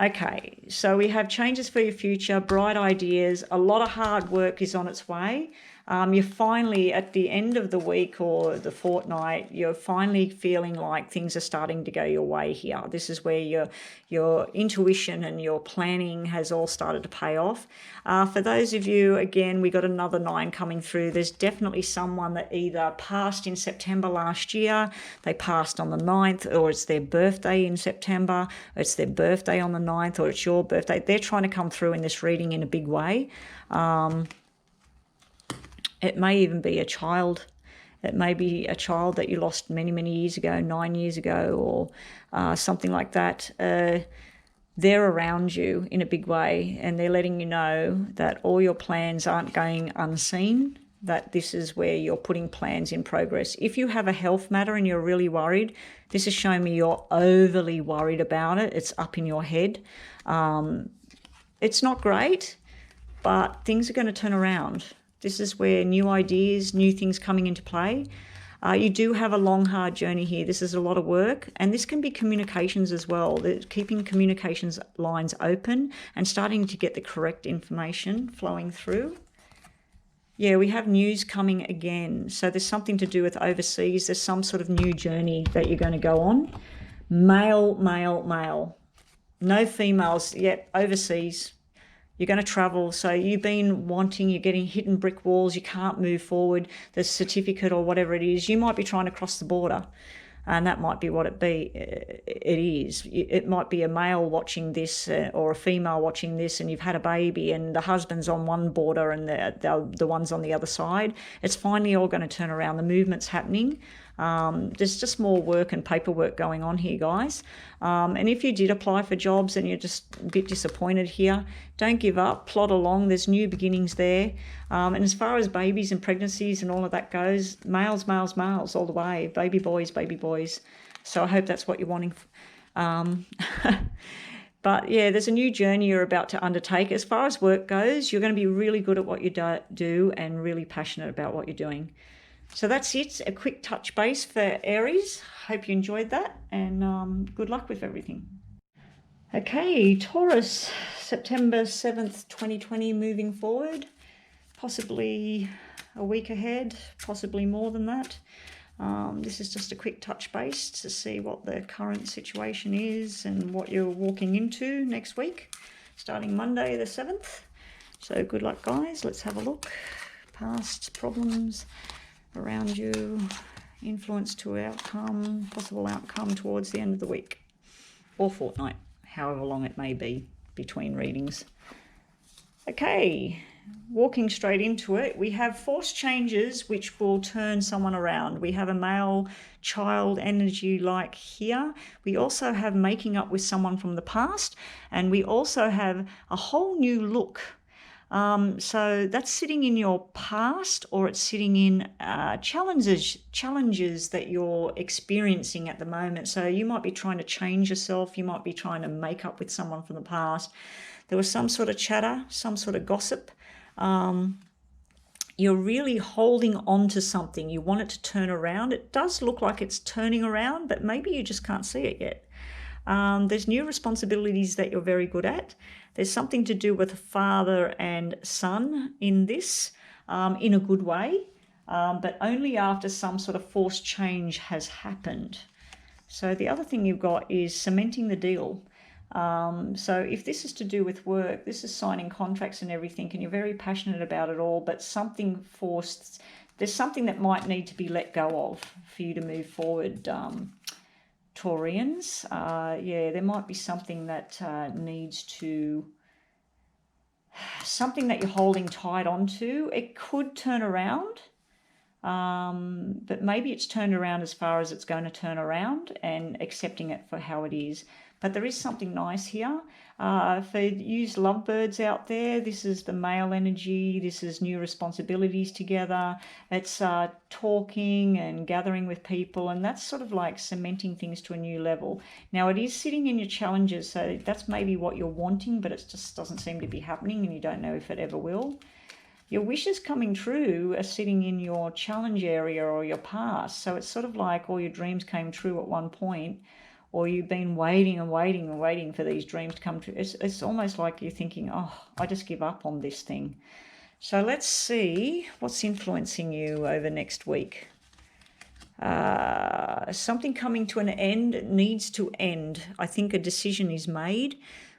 Okay, so we have changes for your future, bright ideas, a lot of hard work is on its way. You're finally at the end of the week or the fortnight, you're finally feeling like things are starting to go your way here. This is where your intuition and your planning has all started to pay off. For those of you, again, we got another 9 coming through. There's definitely someone that either passed in September last year, they passed on the 9th, or it's their birthday in September, or it's their birthday on the 9th, or it's your birthday. They're trying to come through in this reading in a big way. It may even be a child. It may be a child that you lost many, many years ago, 9 years ago, or something like that. They're around you in a big way, and they're letting you know that all your plans aren't going unseen, that this is where you're putting plans in progress. If you have a health matter and you're really worried, this is showing me you're overly worried about it. It's up in your head. It's not great, but things are going to turn around. This is where new ideas, new things coming into play. You do have a long, hard journey here. This is a lot of work, and this can be communications as well. Keeping communications lines open and starting to get the correct information flowing through. Yeah, we have news coming again. So there's something to do with overseas. There's some sort of new journey that you're going to go on. Male, male, male. No females yet. Overseas. You're going to travel, so you've been wanting, you're getting hit in brick walls, you can't move forward, the certificate or whatever it is, you might be trying to cross the border, and that might be what it is. It might be a male watching this or a female watching this, and you've had a baby, and the husband's on one border and the one's on the other side. It's finally all going to turn around. The movement's happening. There's just more work and paperwork going on here, guys. And if you did apply for jobs and you're just a bit disappointed here, don't give up, plod along. There's new beginnings there. And as far as babies and pregnancies and all of that goes, males, males, males all the way, baby boys, baby boys. So I hope that's what you're wanting. But yeah, there's a new journey you're about to undertake. As far as work goes, you're going to be really good at what you do and really passionate about what you're doing. So that's it, a quick touch base for Aries. Hope you enjoyed that, and good luck with everything. Okay, Taurus, September 7th, 2020, moving forward, possibly a week ahead, possibly more than that. This is just a quick touch base to see what the current situation is and what you're walking into next week, starting Monday the 7th. So good luck, guys. Let's have a look. Past problems around you, influence to outcome, possible outcome towards the end of the week or fortnight, however long it may be between readings. Okay, walking straight into it, we have forced changes which will turn someone around. We have a male child energy like here. We also have making up with someone from the past, and we also have a whole new look. So that's sitting in your past, or it's sitting in challenges that you're experiencing at the moment. So you might be trying to change yourself. You might be trying to make up with someone from the past. There was some sort of chatter, some sort of gossip. You're really holding on to something. You want it to turn around. It does look like it's turning around, but maybe you just can't see it yet. There's new responsibilities that you're very good at. There's something to do with father and son in this, in a good way, but only after some sort of forced change has happened. So the other thing you've got is cementing the deal. So if this is to do with work, this is signing contracts and everything, and you're very passionate about it all, but something forced, there's something that might need to be let go of for you to move forward. Taurians, yeah, there might be something that needs to, something that you're holding tight onto. It could turn around. but maybe it's turned around as far as it's going to turn around and accepting it for how it is. But there is something nice here. For you lovebirds out there, this is the male energy. This is new responsibilities together. It's talking and gathering with people, and that's sort of like cementing things to a new level. Now, it is sitting in your challenges, so that's maybe what you're wanting, but it just doesn't seem to be happening, and you don't know if it ever will. Your wishes coming true are sitting in your challenge area or your past. So it's sort of like all your dreams came true at one point, or you've been waiting and waiting and waiting for these dreams to come true. It's almost like you're thinking, oh, I just give up on this thing. So let's see what's influencing you over next week. Something coming to an end needs to end. I think a decision is made.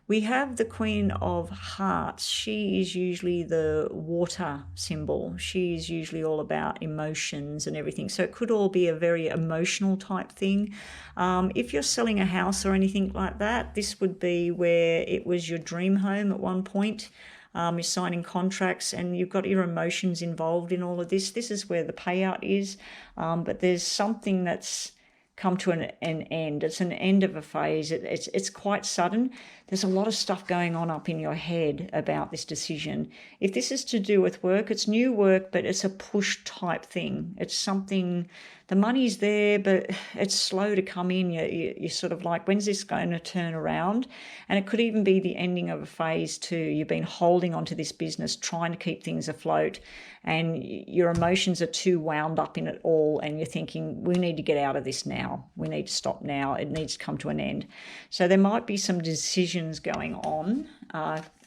We have the Queen of Hearts. She is usually the water symbol. She is usually all about emotions and everything. So it could all be a very emotional type thing. If you're selling a house or anything like that, this would be where it was your dream home at one point. You're signing contracts and you've got your emotions involved in all of this. This is where the payout is. But there's something that's come to an end. It's an end of a phase. It's quite sudden. There's a lot of stuff going on up in your head about this decision. If this is to do with work, it's new work, but it's a push type thing. It's something, the money's there, but it's slow to come in. You're sort of like, when's this going to turn around? And it could even be the ending of a phase too. You've been holding onto this business, trying to keep things afloat, and your emotions are too wound up in it all, and you're thinking, we need to get out of this now. We need to stop now. It needs to come to an end. So there might be some decisions going on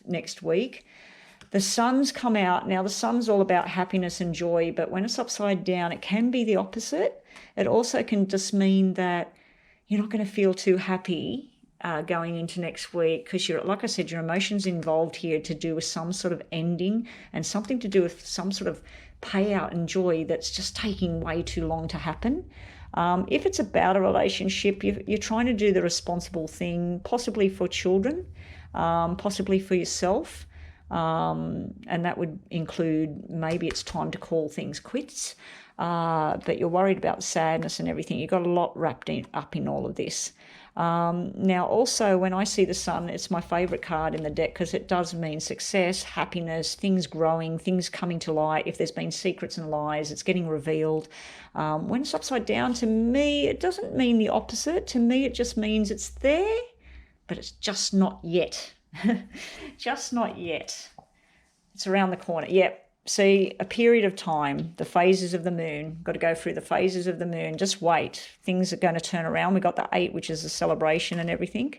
next week. The sun's come out. Now, the sun's all about happiness and joy, but when it's upside down, it can be the opposite. It also can just mean that you're not going to feel too happy going into next week, because you're, like I said, your emotions involved here to do with some sort of ending and something to do with some sort of payout and joy that's just taking way too long to happen. If it's about a relationship, you're trying to do the responsible thing, possibly for children, possibly for yourself, and that would include maybe it's time to call things quits, but you're worried about sadness and everything. You've got a lot wrapped up in all of this. Now, also, when I see the sun, it's my favourite card in the deck because it does mean success, happiness, things growing, things coming to light. If there's been secrets and lies, it's getting revealed. When it's upside down, to me, it doesn't mean the opposite. To me, it just means it's there, but it's just not yet. Just not yet. It's around the corner. Yep. See, a period of time, the phases of the moon, got to go through the phases of the moon. Just wait. Things are going to turn around. We got the 8, which is a celebration and everything.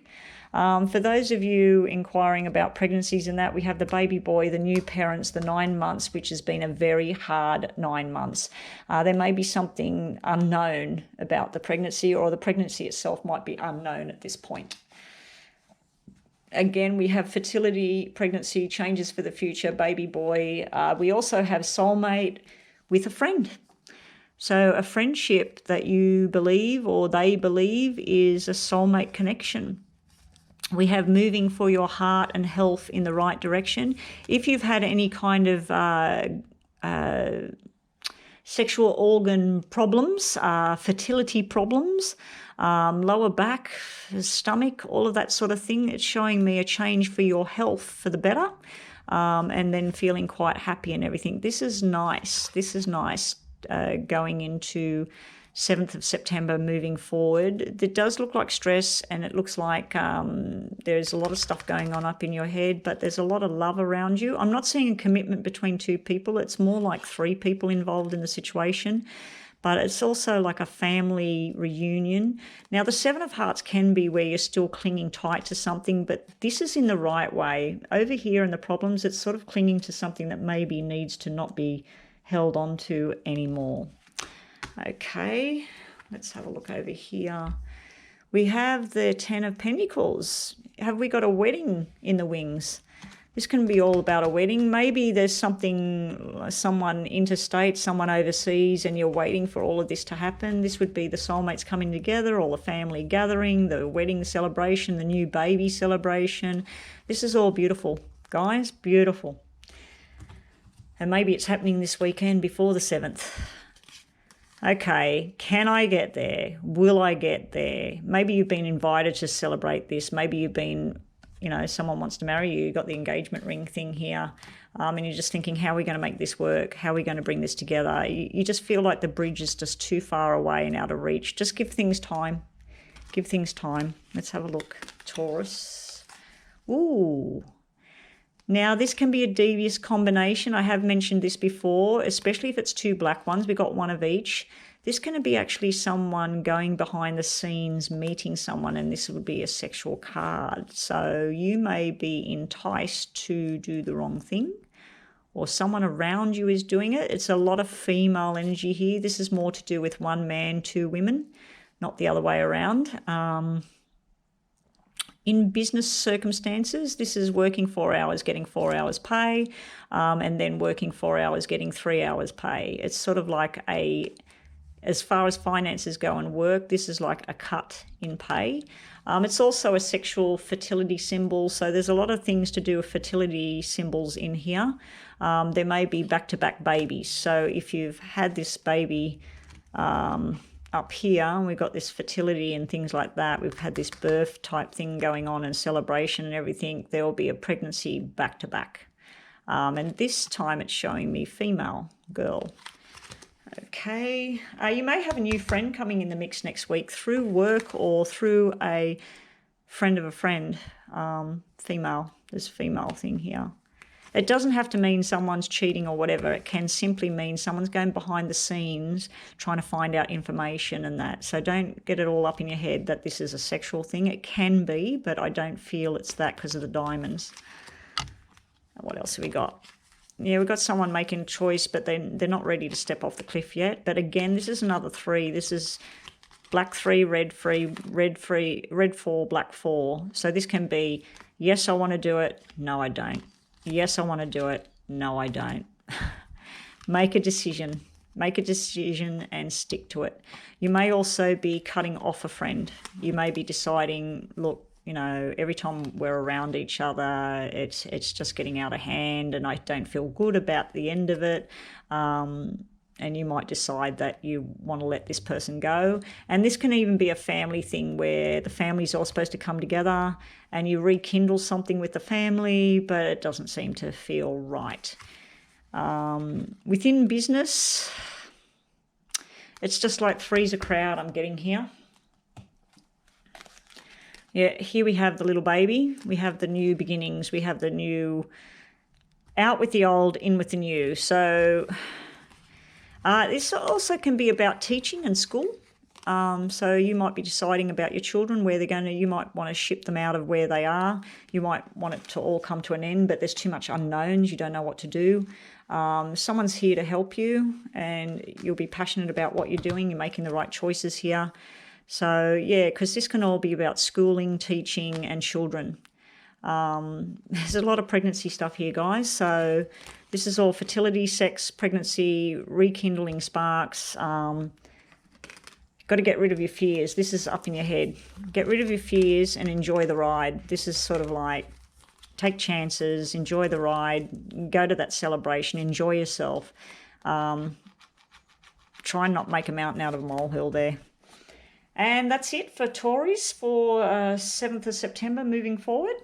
For those of you inquiring about pregnancies and that, we have the baby boy, the new parents, the 9 months, which has been a very hard 9 months. There may be something unknown about the pregnancy, or the pregnancy itself might be unknown at this point. Again, we have fertility, pregnancy, changes for the future, baby boy. We also have soulmate with a friend. So a friendship that you believe or they believe is a soulmate connection. We have moving for your heart and health in the right direction. If you've had any kind of sexual organ problems, fertility problems, lower back, stomach, all of that sort of thing, it's showing me a change for your health for the better, and then feeling quite happy and everything. This is nice. This is nice going into 7th of September moving forward. It does look like stress, and it looks like there's a lot of stuff going on up in your head, but there's a lot of love around you. I'm not seeing a commitment between 2 people. It's more like 3 people involved in the situation. But it's also like a family reunion. Now, the 7 of Hearts can be where you're still clinging tight to something, but this is in the right way. Over here in the problems, it's sort of clinging to something that maybe needs to not be held on to anymore. Okay, let's have a look over here. We have the 10 of Pentacles. Have we got a wedding in the wings? This can be all about a wedding. Maybe there's someone interstate, someone overseas, and you're waiting for all of this to happen. This would be the soulmates coming together, all the family gathering, the wedding celebration, the new baby celebration. This is all beautiful, guys, beautiful. And maybe it's happening this weekend before the 7th. Okay, can I get there? Will I get there? Maybe you've been invited to celebrate this. Maybe you've been, someone wants to marry you. You've got the engagement ring thing here. And you're just thinking, how are we going to make this work? How are we going to bring this together? You just feel like the bridge is just too far away and out of reach. Just give things time. Give things time. Let's have a look. Taurus. Ooh. Now, this can be a devious combination. I have mentioned this before, especially if it's two black ones. We've got one of each. This can be actually someone going behind the scenes, meeting someone, and this would be a sexual card. So you may be enticed to do the wrong thing, or someone around you is doing it. It's a lot of female energy here. This is more to do with one man, two women, not the other way around. In business circumstances, this is working 4 hours, getting 4 hours pay, and then working 4 hours, getting 3 hours pay. It's sort of like as far as finances go and work, this is like a cut in pay. It's also a sexual fertility symbol, so there's a lot of things to do with fertility symbols in here. There may be back-to-back babies. So if you've had this baby up here, and we've got this fertility and things like that, we've had this birth type thing going on and celebration and everything, there will be a pregnancy back-to-back. And this time it's showing me female girl. Okay, you may have a new friend coming in the mix next week through work or through a friend of a friend. Female, there's a female thing here. It doesn't have to mean someone's cheating or whatever. It can simply mean someone's going behind the scenes trying to find out information and that. So don't get it all up in your head that this is a sexual thing. It can be, but I don't feel it's that because of the diamonds. What else have we got? Yeah, we've got someone making a choice, but they're not ready to step off the cliff yet. But again, this is another 3. This is black 3, red 3, red 4, black 4. So this can be, yes, I want to do it. No, I don't. Yes, I want to do it. No, I don't. Make a decision. Make a decision and stick to it. You may also be cutting off a friend. You may be deciding, look, every time we're around each other, it's just getting out of hand and I don't feel good about the end of it. And you might decide that you want to let this person go. And this can even be a family thing where the family's all supposed to come together and you rekindle something with the family, but it doesn't seem to feel right. Within business, it's just like three's a crowd I'm getting here. Yeah, here we have the little baby. We have the new beginnings. We have the new, out with the old, in with the new. So this also can be about teaching and school. So you might be deciding about your children, where they're going to, you might want to ship them out of where they are. You might want it to all come to an end, but there's too much unknowns. You don't know what to do. Someone's here to help you and you'll be passionate about what you're doing. You're making the right choices here. So, yeah, because this can all be about schooling, teaching and children. There's a lot of pregnancy stuff here, guys. So this is all fertility, sex, pregnancy, rekindling sparks. Got to get rid of your fears. This is up in your head. Get rid of your fears and enjoy the ride. This is sort of like take chances, enjoy the ride, go to that celebration, enjoy yourself. Try and not make a mountain out of a molehill there. And that's it for Taurus for 7th of September moving forward.